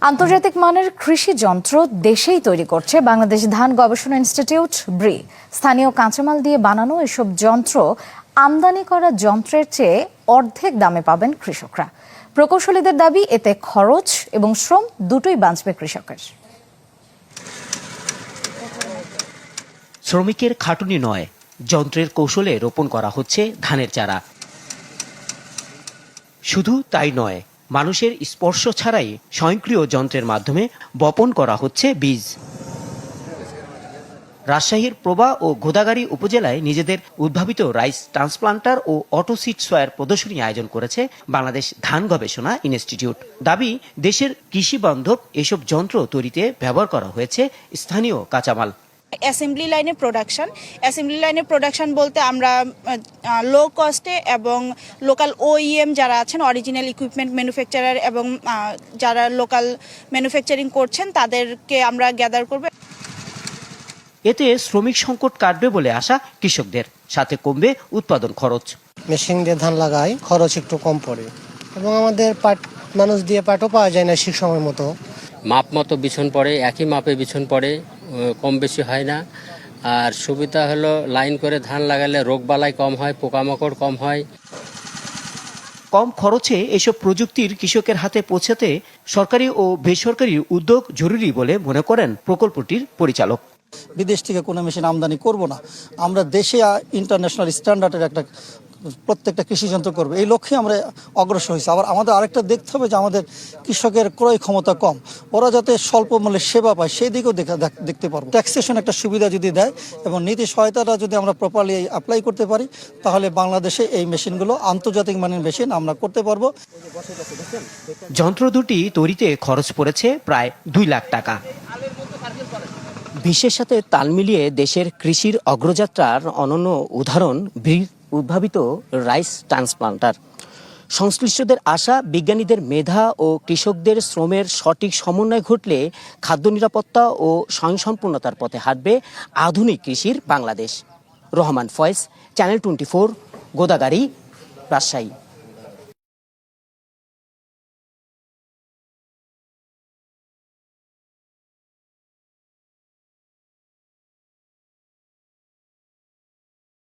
আন্তর্জাতিক মানের কৃষি যন্ত্র দেশেই তৈরি করছে বাংলাদেশ ধান গবেষণা ইনস্টিটিউট ব্রি। স্থানীয় কাঁচামাল দিয়ে বানানো এসব যন্ত্র আমদানি করা যন্ত্রের চেয়ে অর্ধেক দামে পাবেন কৃষকরা। প্রকৌশলীদের দাবি, এতে খরচ এবং শ্রম দুটোই বাঁচবে কৃষকের। শ্রমিকের খাটুনি নয়, যন্ত্রের কৌশলে রোপণ করা হচ্ছে ধানের চারা। শুধু তাই নয়, মানুষের স্পর্শ ছাড়াই স্বয়ংক্রিয় যন্ত্রের মাধ্যমে বপন করা হচ্ছে বীজ। রাজশাহীর প্রভা ও গোদাগাড়ী উপজেলায় নিজেদের উদ্ভাবিত রাইস ট্রান্সপ্লান্টার ও অটো সিড সয়ার প্রদর্শনী আয়োজন করেছে বাংলাদেশ ধান গবেষণা ইনস্টিটিউট। দাবি, দেশের কৃষি বান্ধব এসব যন্ত্র তৈরিতে ব্যবহার করা হয়েছে স্থানীয় কাঁচামাল। অ্যাসেম্বলি লাইনে প্রোডাকশন বলতে আমরা লো কস্টে এবং লোকাল ওইএম যারা আছেন, অরিজিনাল ইকুইপমেন্ট ম্যানুফ্যাকচারার এবং যারা লোকাল ম্যানুফ্যাকচারিং করছেন তাদেরকে আমরা গ্যাদার করব। এতে শ্রমিক সংকট কাটবে বলে আশা কৃষকদের, সাথে কমবে উৎপাদন খরচ। মেশিন দিয়ে ধান লাগাই, খরচ একটু কম পড়ে এবং আমাদের মানুষ দিয়ে পাটও পাওয়া যায় না ঠিক সময় মতো। মাপ মতো বিছন পড়ে, একই মাপে বিছন পড়ে, কম বেশি হয় না। আর সুবিধা হলো লাইন করে ধান লাগালে রোগবালাই কম হয়, পোকামাকড় কম হয়। কম খরচে এসব প্রযুক্তির কৃষকের হাতে পৌঁছাতে সরকারি ও বেসরকারি উদ্যোগ জরুরি বলে মনে করেন প্রকল্পটির পরিচালক। বিদেশ থেকে কোনো মেশিন আমদানি করব না, আমরা দেশে ইন্টারন্যাশনাল স্ট্যান্ডার্ডের প্রত্যেকটা কৃষি যন্ত্র করবো, এই লক্ষ্যে আমরা অগ্রসর হয়েছি। আবার আমাদের আরেকটা দেখতে হবে যে আমাদের কৃষকের ক্রয় ক্ষমতা কম, ওরা যাতে স্বল্প মূল্যে সেবা পায় সেই দিকেও দেখতে পারবো। ট্যাক্সেশন একটা সুবিধা যদি দেয় এবং নীতি সহায়তাটা যদি আমরা প্রপারলি অ্যাপ্লাই করতে পারি, তাহলে বাংলাদেশে এই মেশিনগুলো আন্তর্জাতিক মানের মেশিন আমরা করতে পারবো। যন্ত্র দুটি তৈরিতে খরচ পড়েছে প্রায় 2 লাখ টাকা। বিশ্বের সাথে তাল মিলিয়ে দেশের কৃষির অগ্রযাত্রার অনন্য উদাহরণ উদ্ভাবিত রাইস ট্রান্সপ্লান্টার। সংশ্লিষ্টদের আশা, বিজ্ঞানীদের মেধা ও কৃষকদের শ্রমের সঠিক সমন্বয় ঘটলে খাদ্য নিরাপত্তা ও স্বয়ংসম্পূর্ণতার পথে হাঁটবে আধুনিক কৃষির বাংলাদেশ। রহমান ফয়েজ, চ্যানেল 24, গোদাগাড়ী, রাজশাহী।